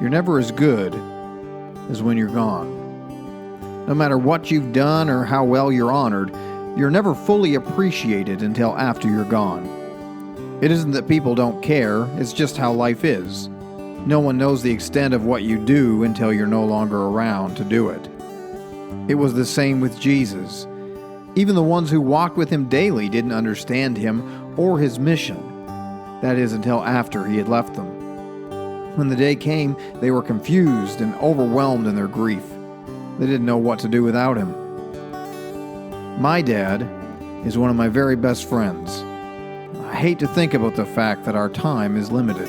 You're never as good as when you're gone. No matter what you've done or how well you're honored, you're never fully appreciated until after you're gone. It isn't that people don't care, it's just how life is. No one knows the extent of what you do until you're no longer around to do it. It was the same with Jesus. Even the ones who walked with him daily didn't understand him or his mission. That is, until after he had left them. When the day came, they were confused and overwhelmed in their grief. They didn't know what to do without him. My dad is one of my very best friends. I hate to think about the fact that our time is limited,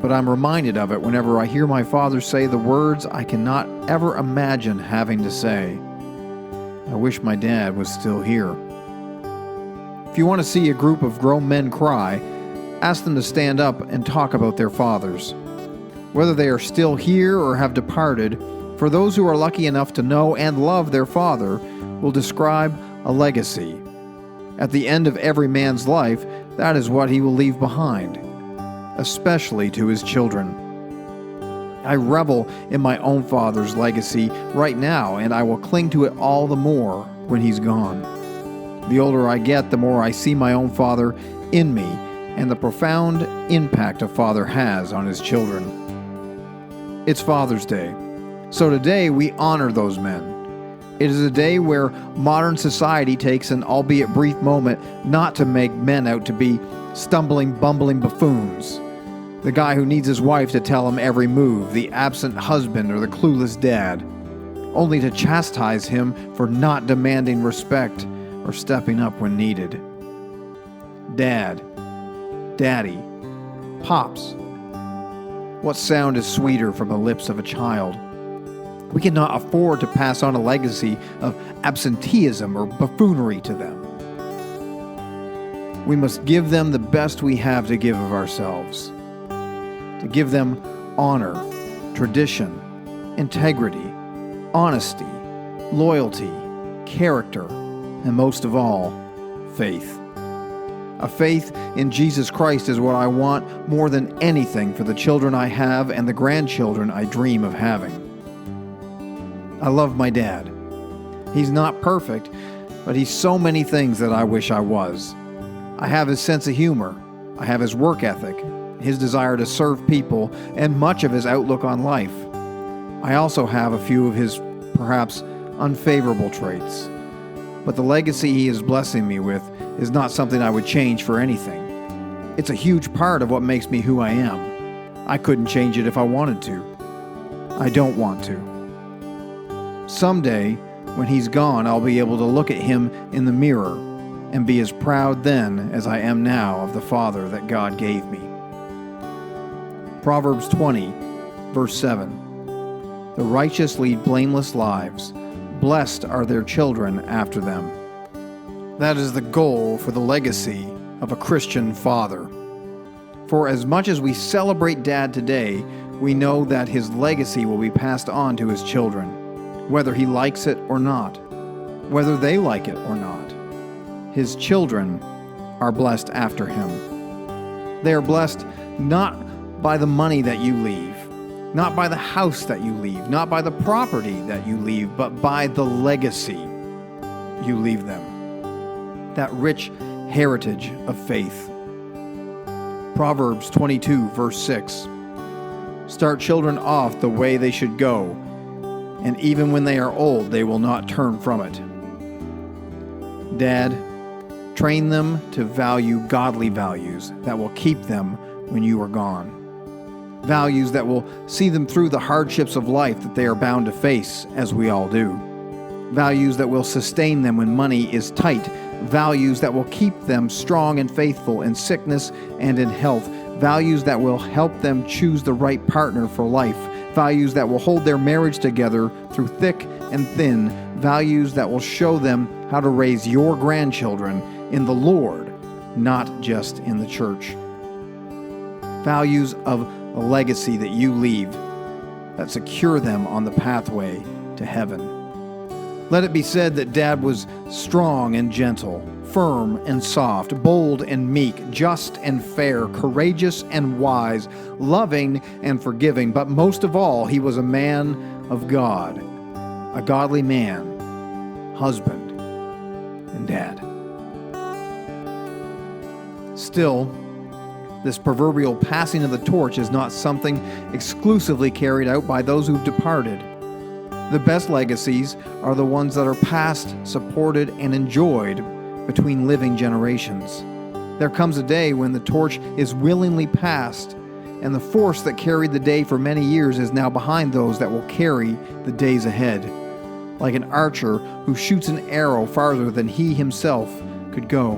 but I'm reminded of it whenever I hear my father say the words I cannot ever imagine having to say. I wish my dad was still here. If you want to see a group of grown men cry, ask them to stand up and talk about their fathers. Whether they are still here or have departed, for those who are lucky enough to know and love their father will describe a legacy. At the end of every man's life, that is what he will leave behind, especially to his children. I revel in my own father's legacy right now, and I will cling to it all the more when he's gone. The older I get, the more I see my own father in me and the profound impact a father has on his children. It's Father's Day, so today we honor those men. It is a day where modern society takes an albeit brief moment not to make men out to be stumbling, bumbling buffoons. The guy who needs his wife to tell him every move, the absent husband or the clueless dad, only to chastise him for not demanding respect or stepping up when needed. Dad, Daddy, Pops. What sound is sweeter from the lips of a child? We cannot afford to pass on a legacy of absenteeism or buffoonery to them. We must give them the best we have to give of ourselves. To give them honor, tradition, integrity, honesty, loyalty, character, and most of all, faith. A faith in Jesus Christ is what I want more than anything for the children I have and the grandchildren I dream of having. I love my dad. He's not perfect, but he's so many things that I wish I was. I have his sense of humor. I have his work ethic, his desire to serve people, and much of his outlook on life. I also have a few of his, perhaps, unfavorable traits. But the legacy he is blessing me with is not something I would change for anything. It's a huge part of what makes me who I am. I couldn't change it if I wanted to. I don't want to. Someday, when he's gone, I'll be able to look at him in the mirror and be as proud then as I am now of the father that God gave me. Proverbs 20, verse 7. The righteous lead blameless lives. Blessed are their children after them. That is the goal for the legacy of a Christian father. For as much as we celebrate Dad today, we know that his legacy will be passed on to his children, whether he likes it or not, whether they like it or not. His children are blessed after him. They are blessed not by the money that you leave, not by the house that you leave, not by the property that you leave, but by the legacy you leave them. That rich heritage of faith. Proverbs 22, verse 6. Start children off the way they should go, and even when they are old, they will not turn from it. Dad, train them to value godly values that will keep them when you are gone. Values that will see them through the hardships of life that they are bound to face, as we all do. Values that will sustain them when money is tight. Values that will keep them strong and faithful in sickness and in health. Values that will help them choose the right partner for life. Values that will hold their marriage together through thick and thin. Values that will show them how to raise your grandchildren in the Lord, not just in the church. Values of a legacy that you leave that secure them on the pathway to heaven. Let it be said that Dad was strong and gentle, firm and soft, bold and meek, just and fair, courageous and wise, loving and forgiving, but most of all, he was a man of God, a godly man, husband, and dad. Still, this proverbial passing of the torch is not something exclusively carried out by those who've departed. The best legacies are the ones that are passed, supported, and enjoyed between living generations. There comes a day when the torch is willingly passed, and the force that carried the day for many years is now behind those that will carry the days ahead, like an archer who shoots an arrow farther than he himself could go.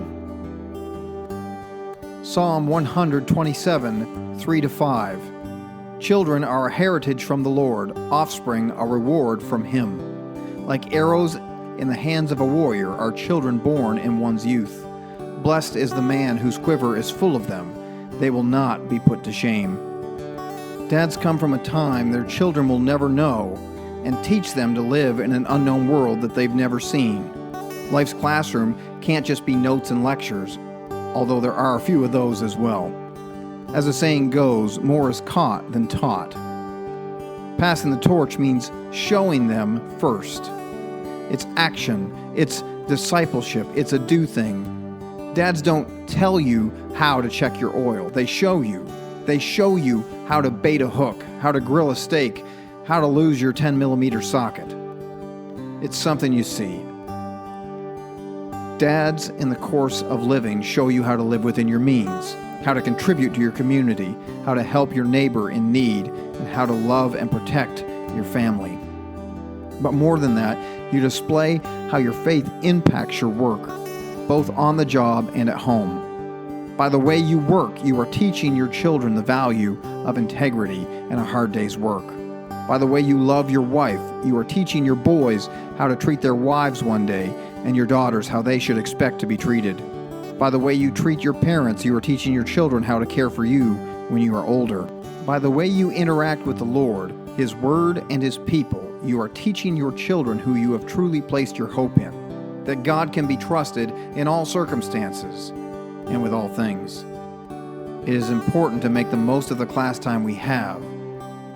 Psalm 127, 3-5. Children are a heritage from the Lord, offspring a reward from Him. Like arrows in the hands of a warrior are children born in one's youth. Blessed is the man whose quiver is full of them. They will not be put to shame. Dads come from a time their children will never know and teach them to live in an unknown world that they've never seen. Life's classroom can't just be notes and lectures, although there are a few of those as well. As the saying goes, more is caught than taught. Passing the torch means showing them first. It's action, it's discipleship, it's a do thing. Dads don't tell you how to check your oil, they show you. They show you how to bait a hook, how to grill a steak, how to lose your 10mm socket. It's something you see. Dads, in the course of living, show you how to live within your means, how to contribute to your community, how to help your neighbor in need, and how to love and protect your family. But more than that, you display how your faith impacts your work, both on the job and at home. By the way you work, you are teaching your children the value of integrity and a hard day's work. By the way you love your wife, you are teaching your boys how to treat their wives one day, and your daughters how they should expect to be treated. By the way you treat your parents, you are teaching your children how to care for you when you are older. By the way you interact with the Lord, His Word, and His people, you are teaching your children who you have truly placed your hope in, that God can be trusted in all circumstances and with all things. It is important to make the most of the class time we have,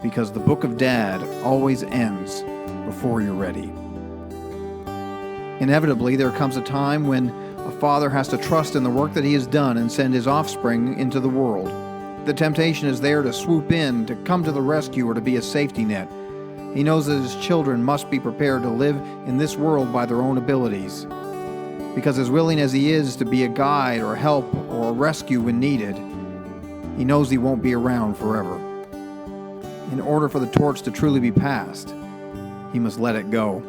because the book of Dad always ends before you're ready. Inevitably, there comes a time when a father has to trust in the work that he has done and send his offspring into the world. The temptation is there to swoop in, to come to the rescue, or to be a safety net. He knows that his children must be prepared to live in this world by their own abilities. Because as willing as he is to be a guide or help or a rescue when needed, he knows he won't be around forever. In order for the torch to truly be passed, he must let it go.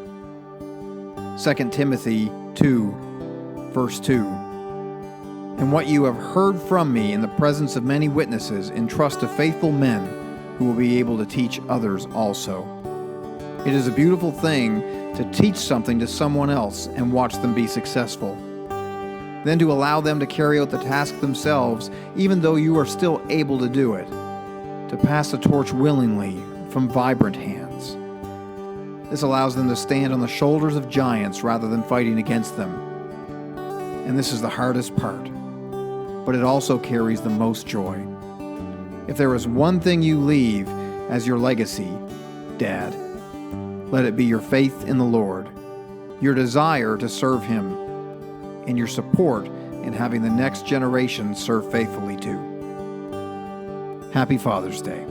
2 Timothy 2, Verse 2. And what you have heard from me in the presence of many witnesses, entrust to faithful men who will be able to teach others also. It is a beautiful thing to teach something to someone else and watch them be successful. Then to allow them to carry out the task themselves, even though you are still able to do it. To pass the torch willingly from vibrant hands. This allows them to stand on the shoulders of giants rather than fighting against them. And this is the hardest part, but it also carries the most joy. If there is one thing you leave as your legacy, Dad, let it be your faith in the Lord, your desire to serve Him, and your support in having the next generation serve faithfully too. Happy Father's Day.